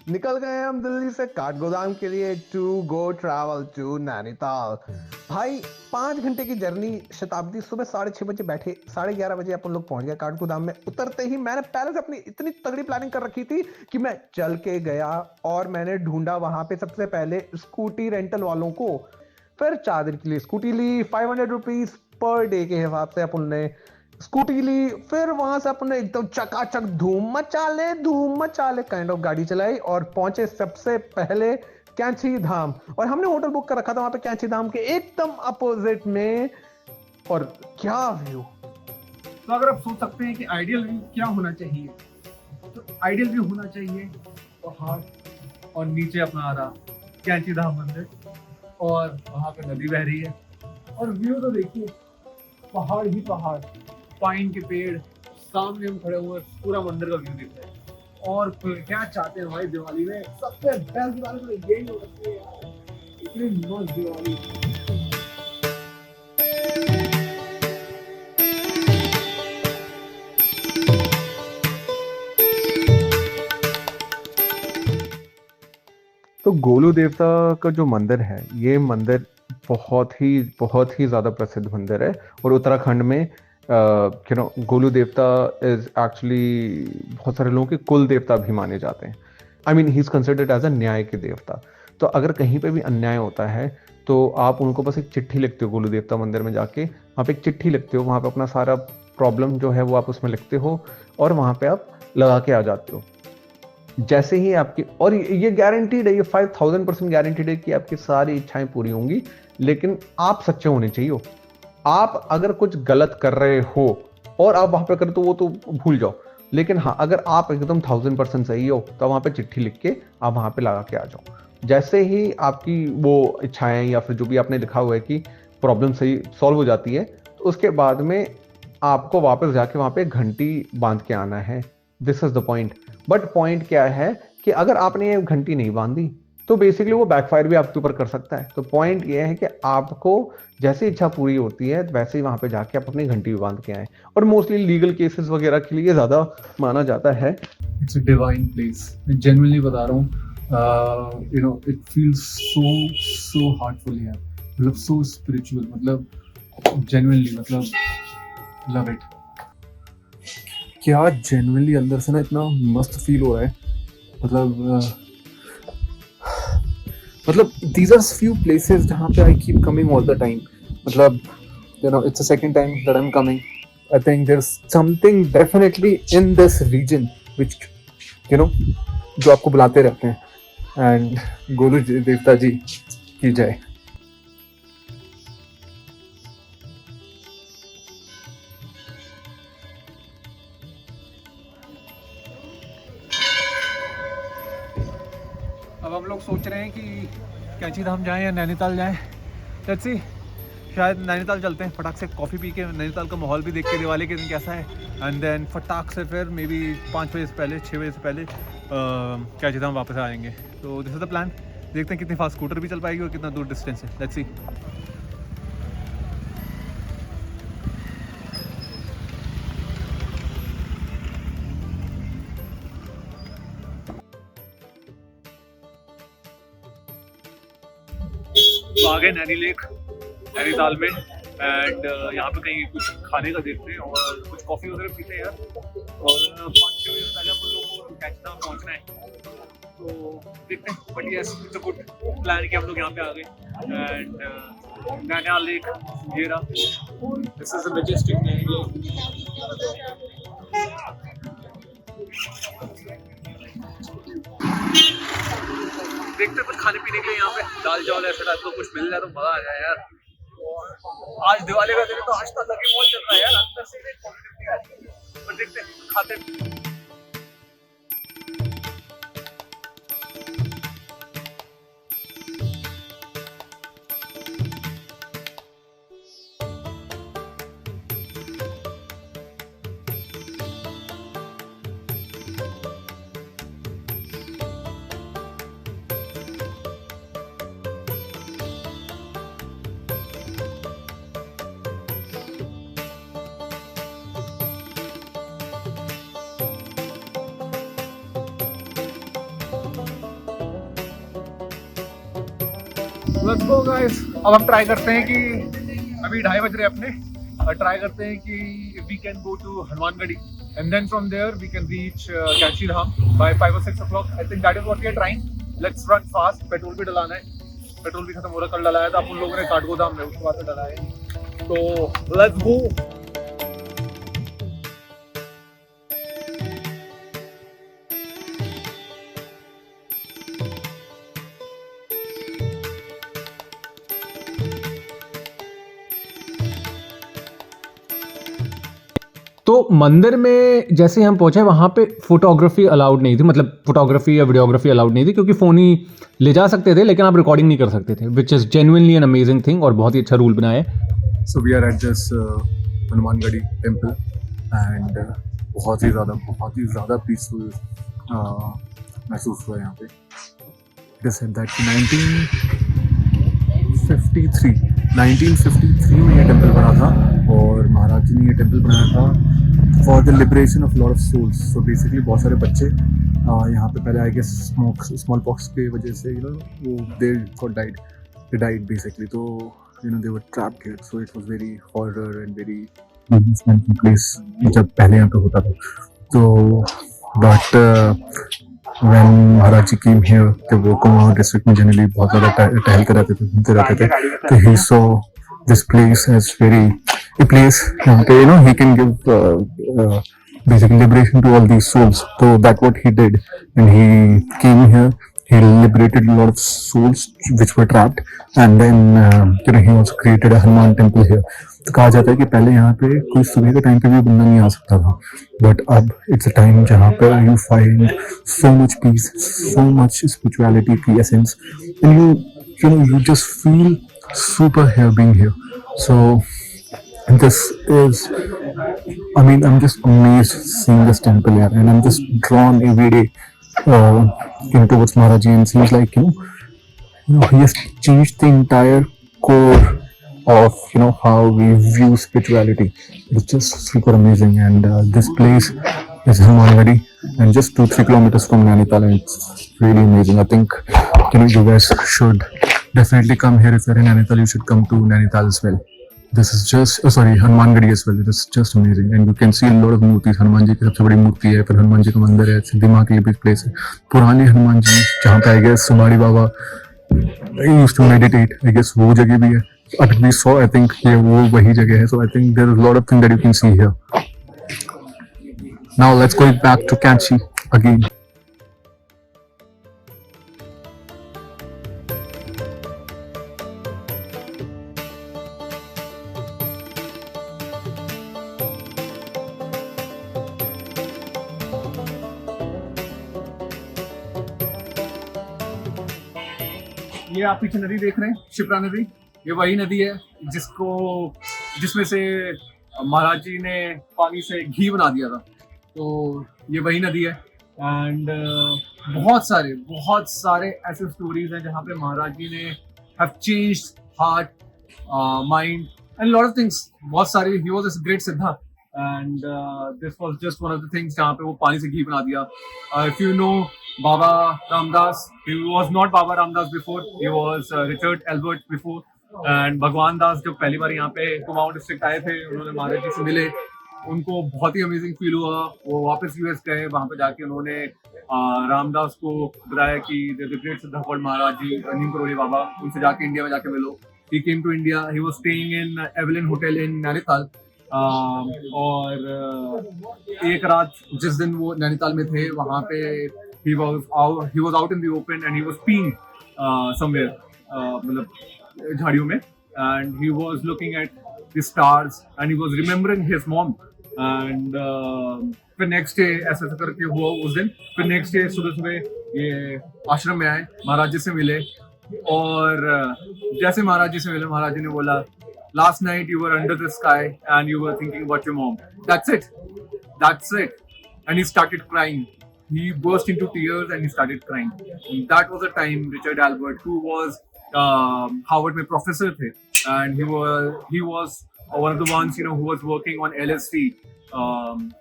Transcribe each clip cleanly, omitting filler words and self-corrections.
निकल गए हम दिल्ली से काठगोदाम के लिए to go travel to Nainital. भाई 5 घंटे की जर्नी, शताब्दी। सुबह 6:30 बजे बैठे, 11:30 बजे अपन लोग पहुंच गए काठगोदाम में। उतरते ही मैंने पहले से अपनी इतनी तगड़ी प्लानिंग कर रखी थी कि मैं चल के गया और मैंने ढूंढा वहां पे सबसे पहले स्कूटी रेंटल वालों को। फिर 4 दिन के लिए स्कूटी ली, 500 रुपीज पर डे के हिसाब से अपन ने स्कूटी ली। फिर वहां से अपन ने एकदम चकाचक धूम मचा ले काइंड ऑफ गाड़ी चलाई और पहुंचे सबसे पहले कैंची धाम। और हमने होटल बुक कर रखा था वहां पे कैंची धाम के एकदम अपोजिट में। और क्या व्यू! तो अगर आप सोच सकते हैं कि आइडियल व्यू क्या होना चाहिए, तो आइडियल व्यू होना चाहिए पहाड़ और नीचे अपना आ रहा कैंची धाम मंदिर और वहां पे नदी बह रही है। और व्यू तो देखिए, पहाड़ ही पहाड़, पाइन के पेड़, सामने हम खड़े हुए पूरा मंदिर का व्यू दिख रहा है। और क्या चाहते हैं भाई, दिवाली में सबसे बेस्ट दिवाली तो यही हो सकती है यार, इतनी मस्त दिवाली। तो गोलू देवता का जो मंदिर है, ये मंदिर बहुत ही ज़्यादा प्रसिद्ध मंदिर है। और उत्तराखंड में गोलू देवता इज एक्चुअली बहुत सारे लोगों के कुल देवता भी माने जाते हैं। I mean he is considered as a न्याय के देवता। तो अगर कहीं पे भी अन्याय होता है तो आप उनको बस एक चिट्ठी लिखते हो, गोलू देवता मंदिर में जाके वहाँ पे एक चिट्ठी लिखते हो, वहाँ पे अपना सारा प्रॉब्लम जो है वो आप उसमें लिखते हो और वहाँ पे आप लगा के आ जाते हो। जैसे ही आपकी, और ये गारंटीड है, ये 5000% गारंटीड है कि आपकी सारी इच्छाएं पूरी होंगी। लेकिन आप सच्चे होने चाहिए। आप अगर कुछ गलत कर रहे हो और आप वहां पे करो तो वो तो भूल जाओ। लेकिन हाँ, अगर आप एकदम 1000% सही हो तो वहां पे चिट्ठी लिख के आप वहां पे लगा के आ जाओ। जैसे ही आपकी वो इच्छाएं या फिर जो भी आपने लिखा हुआ है कि प्रॉब्लम सही सॉल्व हो जाती है, तो उसके बाद में आपको वापस जाके वहां पे घंटी बांध के आना है। This is the point. But point क्या है कि अगर आपने ये घंटी नहीं बांधी तो बेसिकली वो बैकफायर भी आपके ऊपर कर सकता है। तो पॉइंट ये है कि आपको जैसी इच्छा पूरी होती है वैसे ही वहां पे जाके आप अपनी घंटी भी बांध के आए। और मोस्टली लीगल केसेस वगैरह के लिए ज्यादा माना जाता है। इट्स अ डिवाइन प्लेस, मैं जेन्युइनली बता रहा हूँ। You know it feels so heartful यार, मतलब सो स्पिरिचुअल, मतलब जेन्युइनली, मतलब लव इट। क्या जेन्युइनली अंदर से ना इतना मस्त फील हो रहा है। मतलब these are few places जहाँ पे I keep coming all the time। मतलब you know it's the second time that I'm coming। I think there's something definitely in this region which you know जो आपको बुलाते रहते हैं। एंड गोलू देवता जी की जय। अब हम लोग सोच रहे हैं कि कैंची धाम जाएं या नैनीताल जाएं। लेट्स सी, शायद नैनीताल चलते हैं, फटाक से कॉफ़ी पी के नैनीताल का माहौल भी देख के दिवाली के दिन कैसा है। एंड देन फटाक से फिर मे बी 5 बजे से पहले, 6 बजे से पहले कैंची धाम वापस आएंगे। तो दिस इज द प्लान। देखते हैं कितनी फास्ट स्कूटर भी चल पाएगी और कितना दूर डिस्टेंस है। Let's see. तो आगे नैनी लेक नैनीताल में। एंड यहाँ पे कहीं कुछ खाने का देखते हैं और कुछ कॉफ़ी वगैरह पीते हैं यार। और 5-6 बजे पहले हम लोग को कैंची धाम पहुँचना है, तो देखते हैं। But yes, it's a good plan कि हम लोग यहाँ पे आ गए। एंड नैनीताल लेक ये रहा। This is the majestic Naini lake. देखते कुछ खाने पीने के लिए यहाँ पे दाल चावल ऐसा टाइप का कुछ मिल जाए तो मजा आ जाए यार। आज दिवाली का दिन है तो आज तक लकी मॉल चल रहा है यार, अंदर से एक पॉजिटिव नहीं आ रही है। पर देखते हैं, खाते हैं। Let's go guys. अब हम ट्राई करते हैं कि अभी 2:30 बज रहे हैं अपने, और ट्राई करते हैं कि we can go to Hanumangarhi and then from there we can reach Kainchi Dham by 5 or 6 o'clock। I think that is what we are trying. Let's run fast. Petrol भी डलाना है, पेट्रोल भी खत्म हो रहा, कल डलाया था अपन लोगों ने काठगोदाम में, उसके बाद से डलाया नहीं। तो लेट्स गो। तो मंदिर में जैसे हम पहुंचे वहां पे फोटोग्राफी अलाउड नहीं थी, मतलब फोटोग्राफी या वीडियोग्राफी अलाउड नहीं थी, क्योंकि फ़ोन ही ले जा सकते थे लेकिन आप रिकॉर्डिंग नहीं कर सकते थे, which is genuinely an amazing thing और बहुत ही अच्छा रूल बनाया है। So we are at this Hanumangarhi temple and बहुत ही ज़्यादा पीसफुल महसूस हुआ यहाँ पे। It is said that 1953 में ये टेम्पल बना था और महाराज जी ने ये टेम्पल बनाया था for the liberation of lot of souls. So basically बहुत सारे बच्चे यहाँ पे पहले आई गेस स्मॉल पॉक्स की वजह से वो दे डाइड बेसिकली, तो they were trapped here, so it was very horror and very mental place जब पहले यहाँ पे होता था। तो but when Maharaj ji came here, जब वो कुमाऊं डिस्ट्रिक्ट में जनरली बहुत ज़्यादा टहलते रहते थे, घूमते रहते थे, तो he saw this place as a place यहाँ पे he can give basically liberation to all these souls. So that's what he did, and he came here. He liberated a lot of souls which were trapped, and then he also created a Hanuman temple here. तो कहा जाता है कि पहले यहाँ पे कोई सुबह के टाइम पे भी बंदा नहीं आ सकता था, बट अब इट्स अ टाइम जहाँ पे you find so much peace, so much spirituality की essence, and you just feel super here being here. So this is, I mean, I'm just amazed seeing this temple here, and I'm just drawn every day towards Maharaji, and seems like he has changed the entire core of how we view spirituality. It's just super amazing, and this place is Hanumangarhi, and just 2-3 kilometers from Nainital, and it's really amazing. I think you guys should definitely come here. If you're in Nainital, you should come to Nainital as well. This is just Hanumangarhi as well. It is just amazing, and you can see a lot of मूर्तिज। Hanuman ji की सबसे बड़ी मूर्ति है, फिर हनुमान जी का मंदिर है, सिद्धि माँ की भी प्लेस है, पुराने हनुमान जी जहाँ पे I guess Sumadi Baba used to meditate, I guess वो जगह भी है। अभी we saw, I think ये वो वही जगह है, so I think there is a lot of things that you can see here. Now let's go back to Kanchi again. ये आप पीछे नदी देख रहे हैं, शिप्रा नदी, ये वही नदी है जिसमें से महाराज जी ने पानी से घी बना दिया था। तो ये वही नदी है, एंड बहुत सारे ऐसे स्टोरीज हैं जहाँ पे महाराज जी ने have changed heart, mind and lot of things. बहुत सारी, ही वाज अ ग्रेट सिद्धा, and this was just one of the things जहाँ पे वो पानी से घी बना दिया। If you know Baba Ramdas, he was not Baba Ramdas before, he was Richard Albert before, and भगवान दास जब पहली बार यहाँ पे कुमाऊं डिस्ट्रिक्ट आए थे, उन्होंने महाराज जी से मिले, उनको बहुत ही अमेजिंग फील हुआ। वो वापस यूएस गए, वहाँ पे जाके उन्होंने रामदास को बताया कि द ग्रेट सिद्धा कॉल्ड महाराज जी, नीम करोली बाबा, उनसे जाके इंडिया में जाके मिलो। He came to India, he was staying in Evelyn Hotel in Nainital, और एक रात जिस दिन वो नैनीताल में थे, वहाँ पे he was out in the open and he was peeing somewhere, मतलब झाड़ियों में, and he was looking at the stars and he was remembering his mom, and फिर नेक्स्ट डे ऐसा करके हुआ उस दिन। फिर नेक्स्ट डे सुबह ये आश्रम में आए, महाराज जी से मिले, और जैसे महाराज जी से मिले, महाराज जी ने बोला, last night you were under the sky and you were thinking about your mom. That's it. And he started crying. He burst into tears and he started crying. And that was the time Richard Albert, who was Harvard में professor थे, and he was one of the ones who was working on LSD.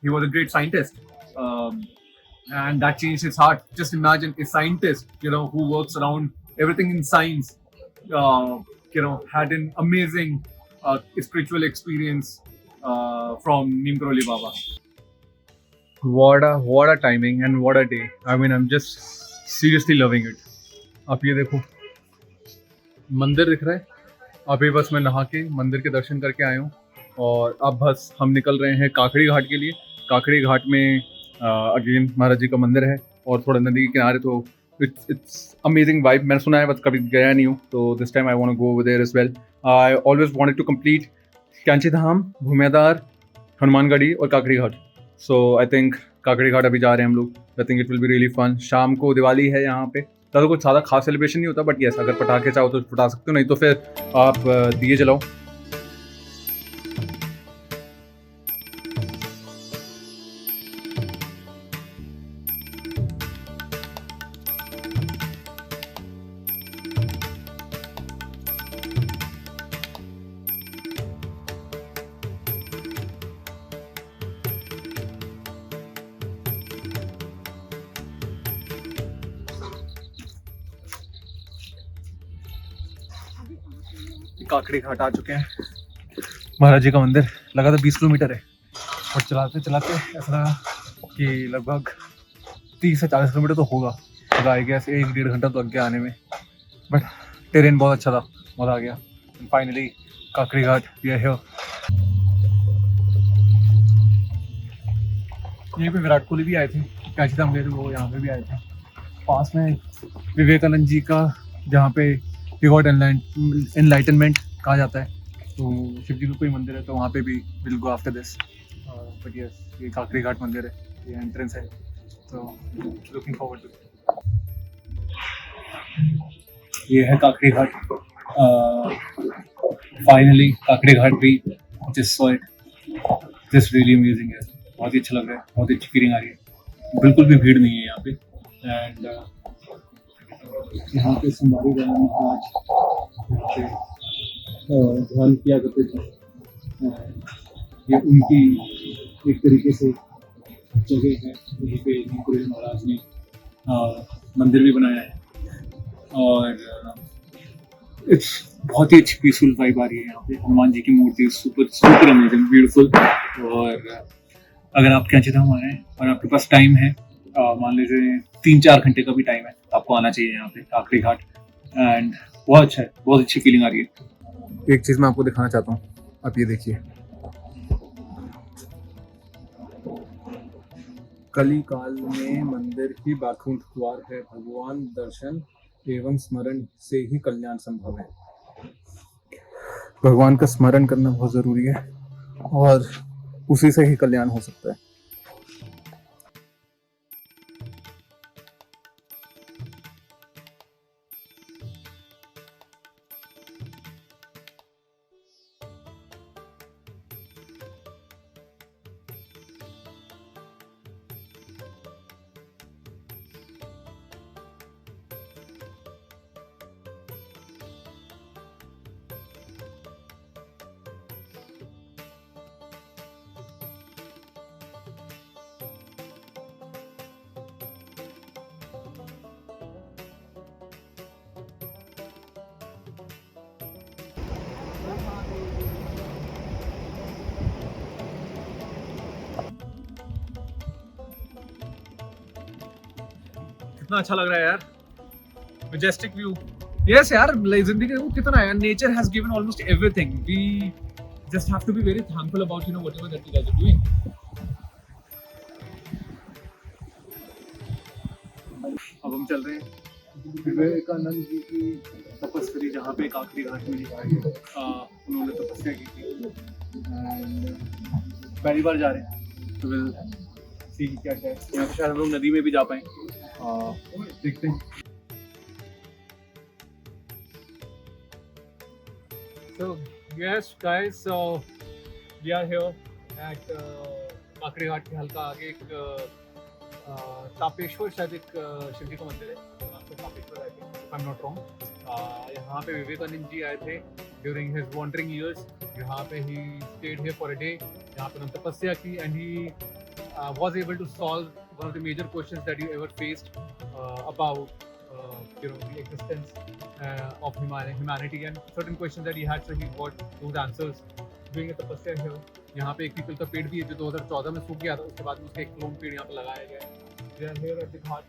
He was a great scientist, and that changed his heart. Just imagine a scientist who works around everything in science, had an amazing spiritual experience from Neem Karoli Baba. What a timing and what a day. I mean, I'm just seriously loving it. आप ये देखो, मंदिर दिख रहा है. अभी बस मैं नहा के मंदिर के दर्शन करके आया हूँ और अब बस हम निकल रहे हैं काकड़ी घाट के लिए. काकड़ी घाट में अगेन महाराज जी का मंदिर है और थोड़ा नदी के किनारे, तो इट्स अमेजिंग वाइब. मैंने सुना है, बस कभी गया नहीं हूँ, तो this time I want to go over there as well. I always wanted to complete Kainchi Dham, Bhumiyadhar, Hanumangarhi और काकड़ी घाट. सो आई थिंक काकड़ी घाट अभी जा रहे हैं हम लोग. I think it will be really fun. शाम को दिवाली है यहाँ पे, तो कुछ ज़्यादा खास सेलिब्रेशन नहीं होता, बट यस, अगर पटाखे चाहो तो फटा सकते हो, नहीं तो फिर आप दिए जलाओ. काकड़ी घाट आ चुके हैं. महाराज जी का मंदिर लगा था 20 किलोमीटर है, और चलाते चलाते ऐसा लगा कि लगभग 30 से 40 किलोमीटर तो होगा. तो आई गया 1-1.5 घंटा तो लग गया आने में, बट टेरेन बहुत अच्छा था, मज़ा आ गया. Finally Kakri Ghat we are here. यहीं पे विराट कोहली भी आए थे, कैंची धाम गए थे वो, यहाँ पे भी आए थे. पास में विवेकानंद जी का, जहाँ पे he got enlightenment कहा जाता है, तो शिव जी का कोई मंदिर है, तो वहाँ पे भी will go after this. But yes, ये काकड़ी घाट मंदिर है, ये एंट्रेंस है, तो लुकिंग फॉरवर्ड टू. ये है काकड़ी घाट. फाइनली काकड़ी घाट भी just saw it. Just really amazing है. बहुत ही अच्छा लग रहा है, बहुत ही अच्छी फीलिंग आ रही है. बिल्कुल भी भीड़ नहीं है यहाँ पे. एंड यहाँ पे संभारी राम महाराज ध्यान किया करते थे. ये उनकी एक तरीके से जगह है. वहीं पे नीम करोली महाराज ने मंदिर भी बनाया है, और इट्स बहुत ही अच्छी पीसफुल वाइब आ रही है यहाँ पे. हनुमान जी की मूर्ति सुपर सुपर अमेजिंग, ब्यूटीफुल. और अगर आप कैंची धाम आ रहे हैं और आपके पास टाइम है, मान लीजिए 3-4 घंटे का भी टाइम है, आपको आना चाहिए यहाँ पे काकड़ी घाट. एंड बहुत अच्छा है, बहुत अच्छी फीलिंग आ रही है. एक चीज़ मैं आपको दिखाना चाहता हूँ, आप ये देखिए. कली काल में मंदिर ही बैकुंठ द्वार है, भगवान दर्शन एवं स्मरण से ही कल्याण संभव है. भगवान का स्मरण करना बहुत ज़रूरी है, और उसी से ही कल्याण हो सकता है. कितना अच्छा लग रहा है यार. Majestic view. Yes यार, जिंदगी में कितना है. Nature has given almost everything. We just have to be very thankful about whatever that you guys are doing. अब हम चल रहे हैं विवेकानंद जी की तपस्या, जहाँ पे काकड़ी घाट में उन्होंने तपस्या की थी. पहली बार जा रहे हैं, तो विल सी क्या क्या है. यहाँ पे शायद हम लोग नदी में भी जा पाएं. देखते हैं. So yes guys, so we are here at काकड़ी घाट के हल्का आगे एक तापेश्वर, शायद एक शिव जी का मंदिर है, Tapeshwar I think, if I'm not wrong. यहाँ पे विवेकानंद जी आए थे during his wandering years. यहाँ पे he stayed here for a day. यहाँ पे उन्होंने तपस्या की, and he was able to solve one of the major questions that you ever faced about the existence of humanity and certain questions that he had, so he got those answers doing a tapasya here. यहाँ पे एक people का पेड़ भी है जो 2014 में सूख गया था, उसके बाद में उसका एक क्लोन पेड़ यहाँ पे लगाया गया है. We are here at the ghat,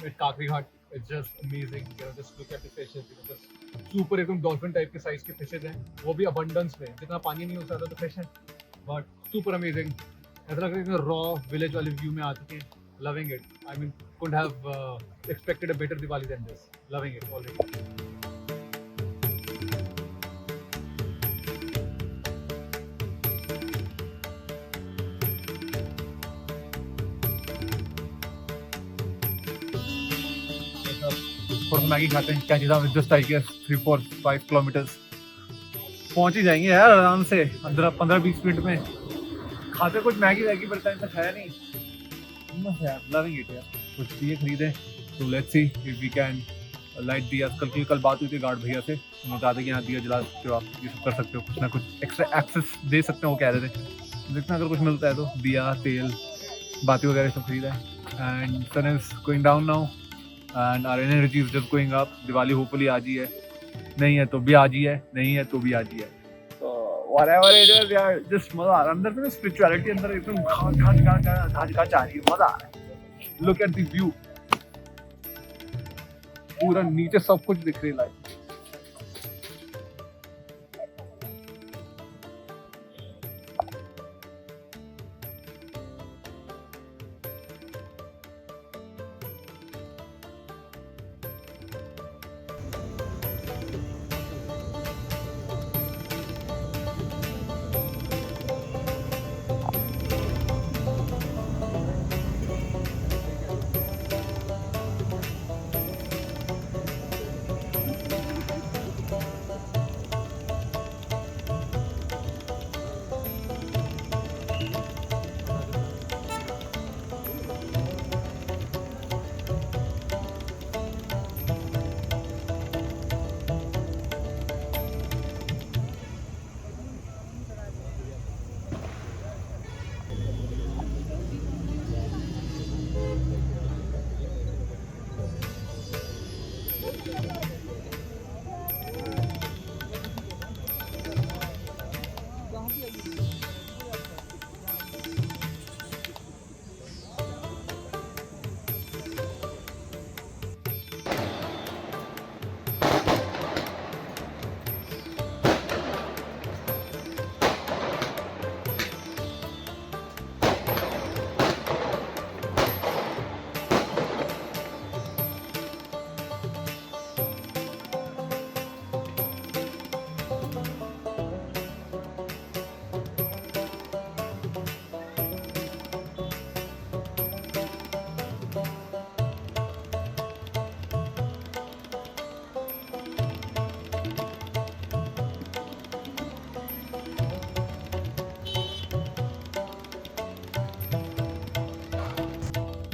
at Kakri Ghat. It's just amazing. Just look at the fishes. Just super एकदम डॉल्फिन टाइप के साइज के फिशेज हैं, वो भी abundance में. जितना पानी नहीं होता था तो फिश है, but super amazing. ऐसा लग रहा है कि रॉ विलेज वाले व्यू में आ चुके हैं. Loving it. I mean, couldn't have expected a better Diwali than this. Loving it already. थोड़ा मैगी खाते हैं. क्या चीज़ हम जस्ट आई गेस 3-4-5 किलोमीटर्स पहुंच ही जाएंगे यार आराम से 15-20 मिनट में. खाते कुछ मैगी वैगी पर टाइम तक है नहीं. लविंग इट यार. कुछ दिए खरीदे तो let's see if we can light diya. कल बात हुई थी गार्ड भैया से, उन्होंने कहा था कि यहाँ दिया जला सकते हो आप, ये सब कर सकते हो, कुछ ना कुछ एक्स्ट्रा एक्सेस दे सकते हो वो कह रहे थे. देखना अगर कुछ मिलता है तो दिया तेल बाती वगैरह सब खरीदा है. And sun is going down now and our energy is just going up. Diwali hopefully आज ही है, नहीं है तो भी आज ही है, नहीं है तो भी आज ही है. Whatever it is, यार just मजा आ रहा है. अंदर से स्पिरिचुअलिटी अंदर एकदम घाट आ रही है. मजा आ रहा है. Look at the view. पूरा नीचे सब कुछ दिख रही है लाइक.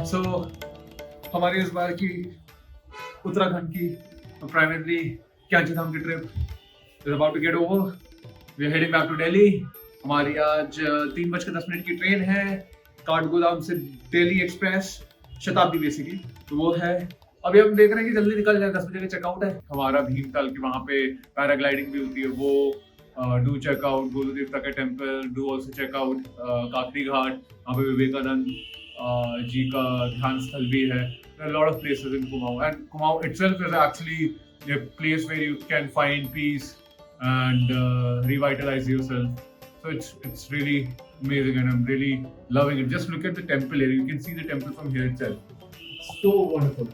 सो हमारी इस बार की उत्तराखंड की प्राइमरी कैंची धाम की trip is about to get over. We are heading back to Delhi. हमारी आज 3:10 की ट्रेन है काठगोदाम से दिल्ली एक्सप्रेस शताब्दी बेसिकली. तो वो है. अभी हम देख रहे हैं कि जल्दी निकल जाए. 10 बजे का चेकआउट है हमारा. भीमताल की वहाँ पे पैराग्लाइडिंग भी होती है. वो डू चेकआउट गोलू देवता का टेम्पल. डू ऑल्सो चेकआउट काकरी घाट. वहाँ पे विवेकानंद जी का ध्यान स्थल भी है. There are a lot of places in Kumaon, and Kumaon itself is actually a place where you can find peace and revitalize yourself. So it's really amazing, and I'm really loving it. Just look at the temple here. You can see the temple from here itself. So wonderful.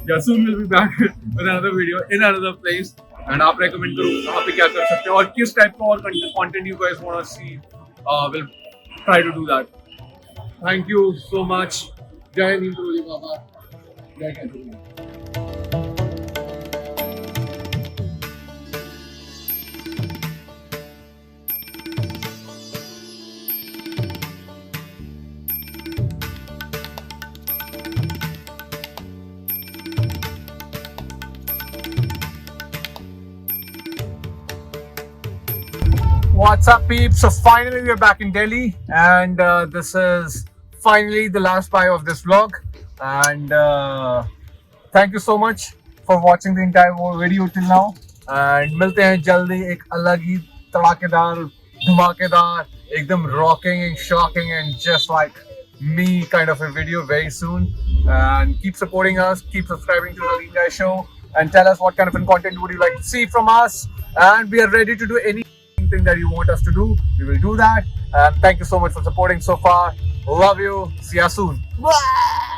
Yeah, soon we'll be back with another video in another place. And आप recommend करो कहाँ पे क्या कर सकते हो और किस टाइप का और content you guys want to see. We'll try to do that. Thank you so much. Jai Hind Baba. Jai Hind. What's up, peeps? So finally we are back in Delhi, and this is finally the last bye of this vlog. and thank you so much for watching the entire video till now. And मिलते हैं जल्दी एक अलग ही तड़ाकेदार धमाकेदार एकदम rocking and shocking and just like me kind of a video very soon. And keep supporting us, keep subscribing to the Lean Guy Show, and tell us what kind of content would you like to see from us. And we are ready to do anything that you want us to do. We will do that. And thank you so much for supporting so far. Love you. See you soon. Bye.